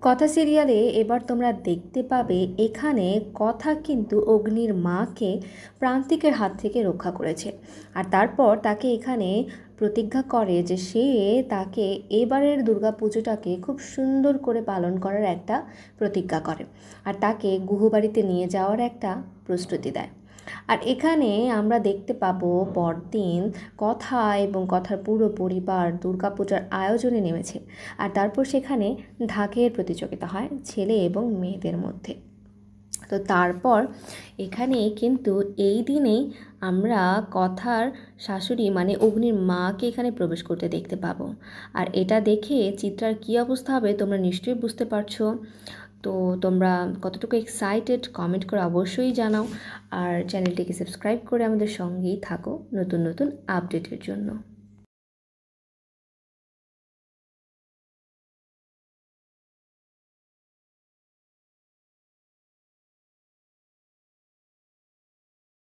কথা সিরিয়ালে এবার তোমরা দেখতে পাবে এখানে কথা কিন্তু অগ্নির মাকে প্রান্তিকের হাত থেকে রক্ষা করেছে। আর তারপর তাকে এখানে প্রতিজ্ঞা করে যে সে তাকে এবারের দুর্গাপুজোটাকে খুব সুন্দর করে পালন করার একটা প্রতিজ্ঞা করে, আর তাকে গুহবাড়িতে নিয়ে যাওয়ার একটা প্রস্তুতি দেয়। আর এখানে আমরা দেখতে পাবো পরদিন কথা এবং কথার পুরো পরিবার দুর্গাপূজার আয়োজনে নেমেছে। আর তারপর সেখানে ঢাকের প্রতিযোগিতা হয় ছেলে এবং মেয়েদের মধ্যে। তো তারপর এখানে কিন্তু এই দিনেই আমরা কথার শাশুড়ি মানে অগ্নির মাকে এখানে প্রবেশ করতে দেখতে পাবো। আর এটা দেখে চিত্রার কী অবস্থা হবে তোমরা নিশ্চয়ই বুঝতে পারছো। তো তোমরা কতটুকু এক্সাইটেড কমেন্ট করে অবশ্যই জানাও, আর চ্যানেলটিকে সাবস্ক্রাইব করে আমাদের সঙ্গেই থাকো নতুন নতুন আপডেটের জন্য।